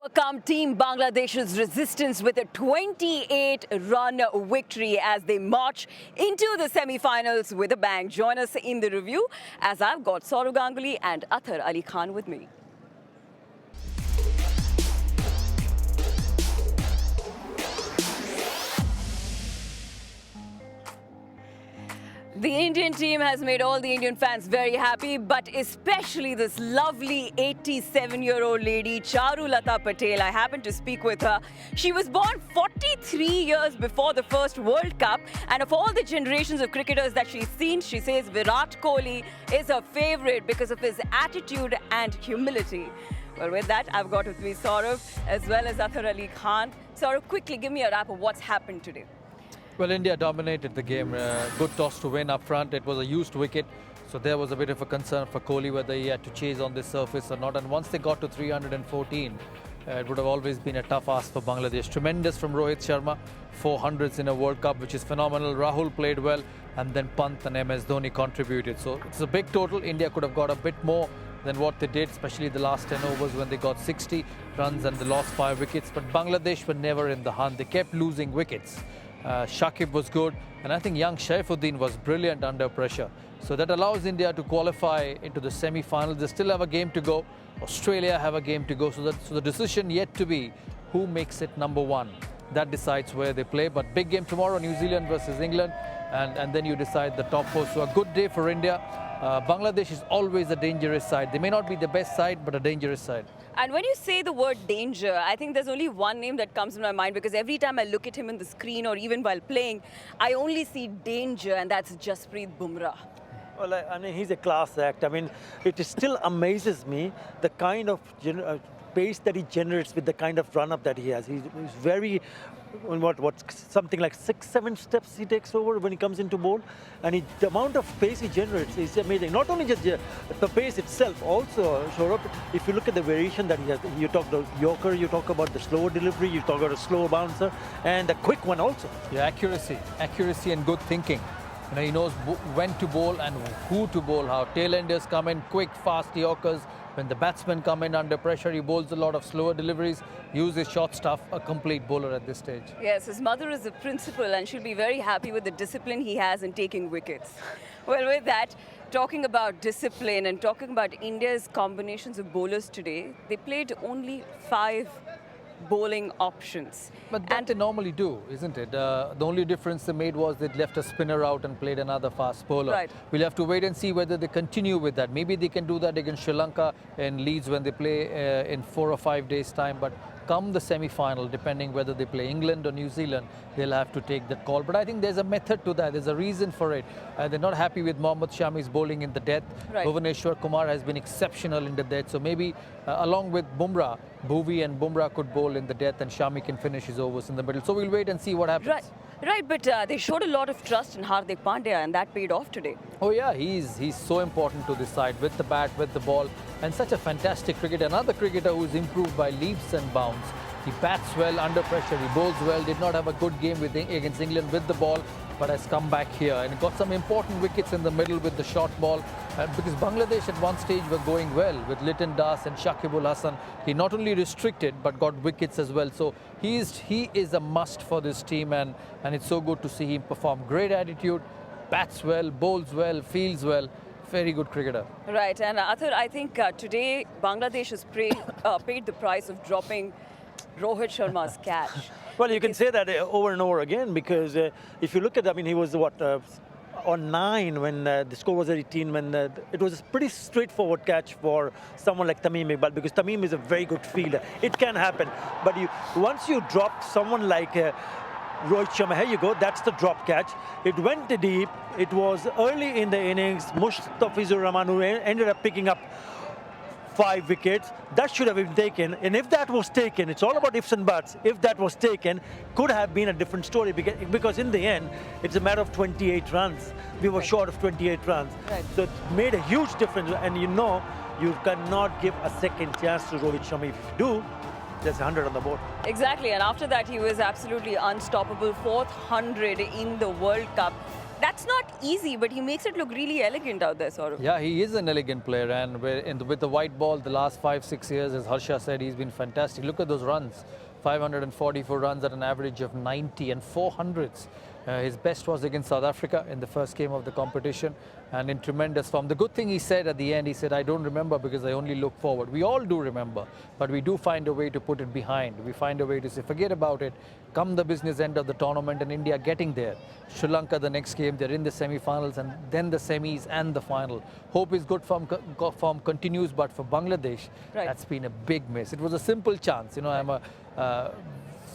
Overcome Team Bangladesh's resistance with a 28-run victory as they march into the semi-finals with a bang. Join us in the review as I've got Sourav Ganguly and Athar Ali Khan with me. The Indian team has made all the Indian fans very happy, but especially this lovely 87-year-old lady, Charulata Patel. I happened to speak with her. She was born 43 years before the first World Cup, and of all the generations of cricketers that she's seen, she says Virat Kohli is her favorite because of his attitude and humility. Well, with that, I've got with me Sourav as well as Athar Ali Khan. Sourav, quickly give me a wrap of what's happened today. Well, India dominated the game. Good toss to win up front. It was a used wicket. So there was a bit of a concern for Kohli whether he had to chase on this surface or not. And once they got to 314, it would have always been a tough ask for Bangladesh. Tremendous from Rohit Sharma. 400s in a World Cup, which is phenomenal. Rahul played well. And then Pant and MS Dhoni contributed. So it's a big total. India could have got a bit more than what they did, especially the last 10 overs when they got 60 runs and they lost 5 wickets. But Bangladesh were never in the hunt. They kept losing wickets. Shakib was good, and I think young Saifuddin was brilliant under pressure. So that allows India to qualify into the semi-finals. They still have a game to go. Australia have a game to go. So the decision yet to be who makes it number one. That decides where they play. But big game tomorrow, New Zealand versus England, and then you decide the top 4. So a good day for India. Bangladesh is always a dangerous side. They may not be the best side, but a dangerous side. And when you say the word danger, I think there's only one name that comes in my mind, because every time I look at him in the screen or even while playing, I only see danger, and that's Jasprit Bumrah. Well, I mean, he's a class act. I mean, it still amazes me the kind of pace that he generates with the kind of run-up that he has. He's very, something like 6-7 steps he takes over when he comes into bowl, and the amount of pace he generates is amazing. Not only just the pace itself, also, Sourav, if you look at the variation that he has, you talk about Yorker, you talk about the slower delivery, you talk about a slower bouncer, and the quick one also. Yeah, accuracy and good thinking. You know, he knows when to bowl and who to bowl, how tail-enders come in, quick, fast Yorkers. When the batsmen come in under pressure, he bowls a lot of slower deliveries, uses short stuff, a complete bowler at this stage. Yes, his mother is a principal, and she'll be very happy with the discipline he has in taking wickets. Well, with that, talking about discipline and talking about India's combinations of bowlers today, they played only 5 bowling options. But that they normally do, isn't it? The only difference they made was they left a spinner out and played another fast bowler. Right. We'll have to wait and see whether they continue with that. Maybe they can do that against Sri Lanka in Leeds when they play in 4 or 5 days' time. But come the semi-final, depending whether they play England or New Zealand, they'll have to take that call. But I think there's a method to that. There's a reason for it. They're not happy with Mohammad Shami's bowling in the death. Right. Bhuvaneshwar Kumar has been exceptional in the death. So maybe along with Bumrah, Bhuvi and Bumrah could bowl in the death and Shami can finish his overs in the middle. So we'll wait and see what happens. Right, but they showed a lot of trust in Hardik Pandya, and that paid off today. Oh yeah, he's so important to this side with the bat, with the ball, and such a fantastic cricketer. Another cricketer who's improved by leaps and bounds. He bats well under pressure, he bowls well, did not have a good game against England with the ball, but has come back here and got some important wickets in the middle with the short ball. Because Bangladesh at one stage were going well with Lytton Das and Shakib Ul Hasan. He not only restricted but got wickets as well. So he is a must for this team, and it's so good to see him perform. Great attitude, bats well, bowls well, fields well. Very good cricketer. Right, and Athar, I think today Bangladesh has paid the price of dropping Rohit Sharma's catch. Well, you can say that over and over again, because if you look at, I mean, he was on 9 when the score was 18, when it was a pretty straightforward catch for someone like Tamim Iqbal, because Tamim is a very good fielder. It can happen, but once you drop someone like Rohit Sharma, here you go, that's the drop catch. It went deep. It was early in the innings. Mustafizur Rahman, who ended up picking up 5 wickets, that should have been taken. And if that was taken, it's all about ifs and buts. If that was taken, could have been a different story, because in the end, it's a matter of 28 runs. We were short of 28 runs. Right. So it made a huge difference. And you know, you cannot give a second chance to Rohit Sharma. If you do, there's 100 on the board. Exactly, and after that, he was absolutely unstoppable. 4th 100 in the World Cup. That's not easy, but he makes it look really elegant out there, Sourav. Yeah, he is an elegant player, and with the white ball, the last 5-6 years, as Harsha said, he's been fantastic. Look at those runs, 544 runs at an average of 90 and 400s. His best was against South Africa in the first game of the competition, and in tremendous form. The good thing he said at the end, he said, I don't remember because I only look forward. We all do remember, but we do find a way to put it behind. We find a way to say, forget about it, come the business end of the tournament, and India getting there. Sri Lanka the next game, they're in the semi-finals, and then the semis and the final. Hope his good form continues, but for Bangladesh, that's been a big miss. It was a simple chance. You know, I'm a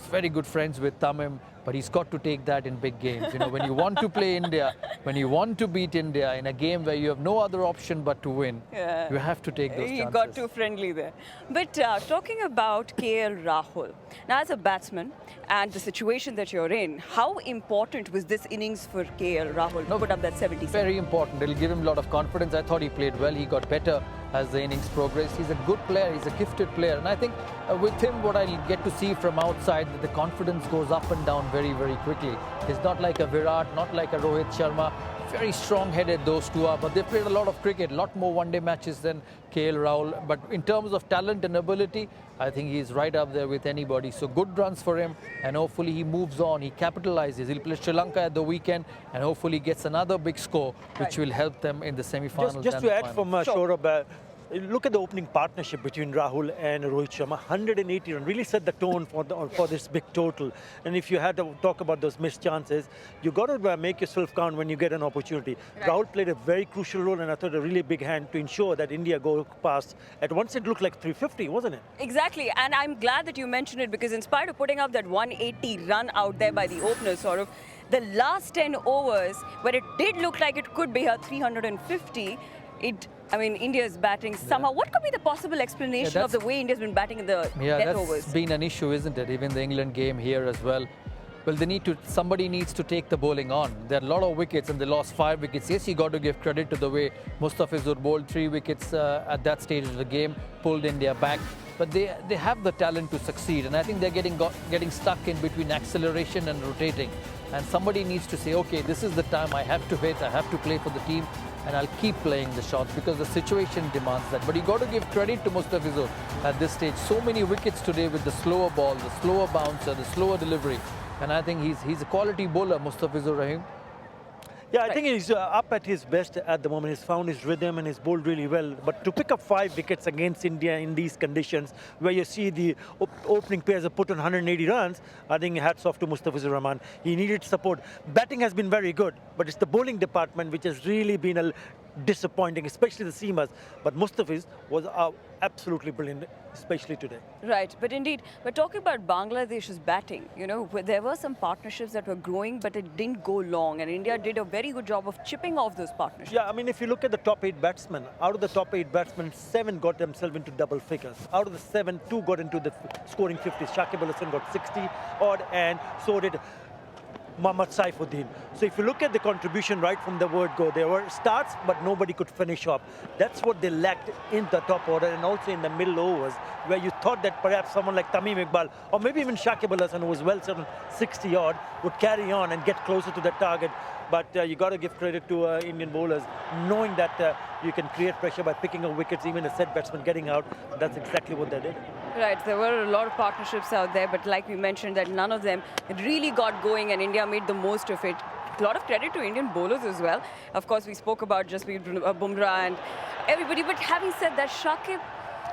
very good friends with Tamim, but he's got to take that in big games. You know, when you want to play India, when you want to beat India in a game where you have no other option but to win, you have to take those chances. He got too friendly there. But talking about KL Rahul, now as a batsman and the situation that you're in, how important was this innings for KL Rahul to put up that 77? Very important. It'll give him a lot of confidence. I thought he played well. He got better as the innings progressed. He's a good player. He's a gifted player. And I think with him, what I get to see from outside, that the confidence goes up and down very, very quickly. He's not like a Virat, not like a Rohit Sharma. Very strong-headed those two are, but they've played a lot of cricket, a lot more one-day matches than KL Rahul. But in terms of talent and ability, I think he's right up there with anybody. So good runs for him, and hopefully he moves on, he capitalizes. He'll play Sri Lanka at the weekend, and hopefully gets another big score, which will help them in the semi-finals. Just to add from Sourav, look at the opening partnership between Rahul and Rohit Sharma. 180 runs really set the tone for this big total. And if you had to talk about those missed chances, you got to make yourself count when you get an opportunity. Rahul played a very crucial role, and I thought a really big hand to ensure that India go past. At once it looked like 350, wasn't it? Exactly, and I'm glad that you mentioned it, because in spite of putting up that 180 run out there by the opener, sort of, the last 10 overs, where it did look like it could be a 350, India's batting somehow. What could be the possible explanation of the way India's been batting in the death overs? That's been an issue, isn't it? Even the England game here as well. Well, somebody needs to take the bowling on. There are a lot of wickets, and they lost 5 wickets. Yes, you got to give credit to the way Mustafizur bowled 3 wickets at that stage of the game, pulled India back. But they have the talent to succeed, and I think they're getting stuck in between acceleration and rotating. And somebody needs to say, okay, this is the time I have to hit, I have to play for the team, and I'll keep playing the shots because the situation demands that. But you got to give credit to Mustafizur at this stage. So many wickets today with the slower ball, the slower bouncer, the slower delivery. And I think he's a quality bowler, Mustafizur Rahim. Yeah, I think he's up at his best at the moment. He's found his rhythm and he's bowled really well. But to pick up 5 wickets against India in these conditions, where you see the opening players have put on 180 runs, I think hats off to Mustafizur Rahman. He needed support. Batting has been very good, but it's the bowling department which has really been disappointing, especially the seamers. But Mustafiz was absolutely brilliant, especially today. Right, but indeed, we're talking about Bangladesh's batting. You know, there were some partnerships that were growing, but it didn't go long, and India did a very good job of chipping off those partnerships. Yeah, I mean, if you look at the top 8 batsmen, out of the top 8 batsmen, 7 got themselves into double figures. Out of the 7, 2 got into the scoring 50s. Shakib Al Hasan got 60 odd, and so did Mohammad Saifuddin. So if you look at the contribution right from the word go, there were starts, but nobody could finish off. That's what they lacked in the top order and also in the middle overs, where you thought that perhaps someone like Tamim Iqbal or maybe even Shakib Al Hasan, who was well set on 60 odd, would carry on and get closer to the target. But you got to give credit to Indian bowlers, knowing that you can create pressure by picking up wickets, even a set batsman getting out. That's exactly what they did. Right, there were a lot of partnerships out there, but like we mentioned, that none of them really got going, and India made the most of it. A lot of credit to Indian bowlers as well. Of course, we spoke about Jasprit Bumrah and everybody, but having said that, Shakib,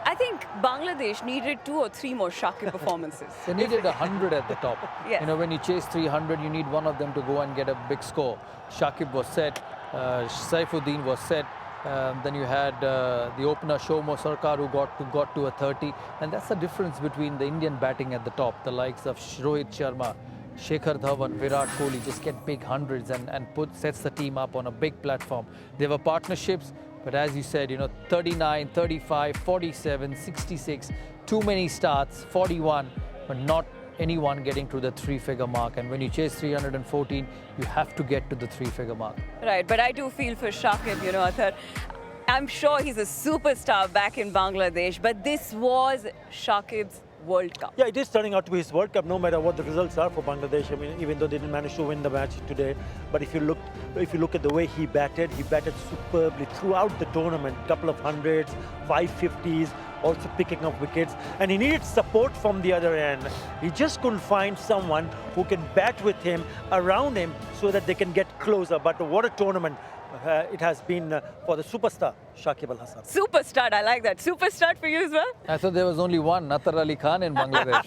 I think Bangladesh needed 2 or 3 more Shakib performances. They needed 100 at the top. Yes. You know, when you chase 300, you need one of them to go and get a big score. Shakib was set, Saifuddin was set. Then you had the opener Shomo Sarkar who got to a 30, and that's the difference between the Indian batting at the top. The likes of Rohit Sharma, Shekhar Dhawan, Virat Kohli just get big hundreds and sets the team up on a big platform. There were partnerships, but as you said, you know, 39, 35, 47, 66, too many starts, 41, but not anyone getting to the 3-figure mark. And when you chase 314, you have to get to the 3-figure mark. Right, but I do feel for Shakib, you know, Athar. I'm sure he's a superstar back in Bangladesh, but this was Shakib's World Cup. Yeah, it is turning out to be his World Cup, no matter what the results are for Bangladesh. I mean, even though they didn't manage to win the match today, but if you look at the way he batted superbly throughout the tournament. Couple of hundreds, 550s, also picking up wickets, and he needed support from the other end. He just couldn't find someone who can bat with him, around him, so that they can get closer. But what a tournament it has been for the superstar, Shakib Al Hasan. Superstar, I like that. Superstar for you as well? I thought there was only one, Athar Ali Khan in Bangladesh.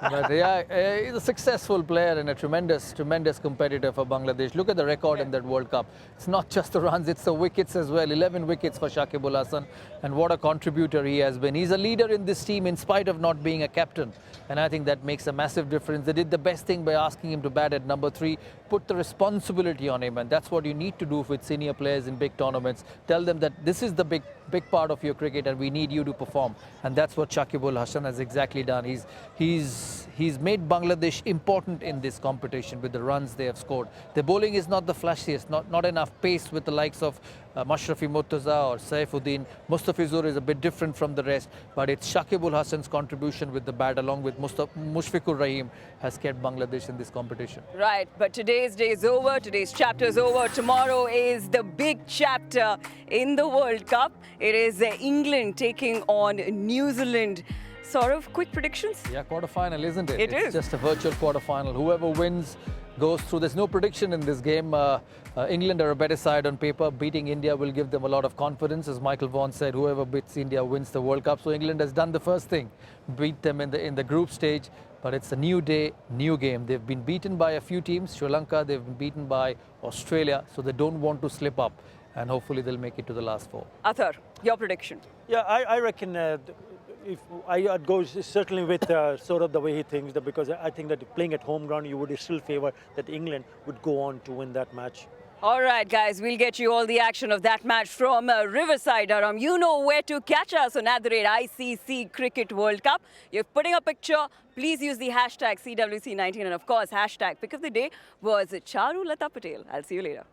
But yeah, he's a successful player and a tremendous competitor for Bangladesh. Look at the record in that World Cup. It's not just the runs, it's the wickets as well. 11 wickets for Shakib Al Hasan, and what a contributor he has been. He's a leader in this team in spite of not being a captain. And I think that makes a massive difference. They did the best thing by asking him to bat at number 3, put the responsibility on him, and that's what you need to do with senior players in big tournaments. Tell them that this is the big part of your cricket and we need you to perform. And that's what Shakib Al Hasan has exactly done. He's made Bangladesh important in this competition with the runs they have scored. The bowling is not the flashiest, not enough pace with the likes of Mashrafi Murtaza or Saifuddin. Mustafizur is a bit different from the rest, but it's Shakib Al Hasan's contribution with the bat along with Mushfiqur Rahim has kept Bangladesh in this competition. Right, but today's day is over, today's chapter is over. Tomorrow is the big chapter in the World Cup. It is England taking on New Zealand. Sourav, quick predictions? Yeah, quarterfinal, isn't it? It is. It's just a virtual quarterfinal. Whoever wins goes through. There's no prediction in this game. England are a better side on paper. Beating India will give them a lot of confidence. As Michael Vaughan said, whoever beats India wins the World Cup. So England has done the first thing, beat them in the group stage. But it's a new day, new game. They've been beaten by a few teams. Sri Lanka, they've been beaten by Australia. So they don't want to slip up. And hopefully they'll make it to the last 4. Athar, your prediction? Yeah, I reckon if I'd go certainly with Sourav the way he thinks, because I think that playing at home ground, you would still favor that England would go on to win that match. All right, guys, we'll get you all the action of that match from Riverside, Durham. You know where to catch us on @ICC Cricket World Cup. You're putting a picture. Please use the hashtag CWC19 and, of course, hashtag pick of the day was Charu Lata Patel. I'll see you later.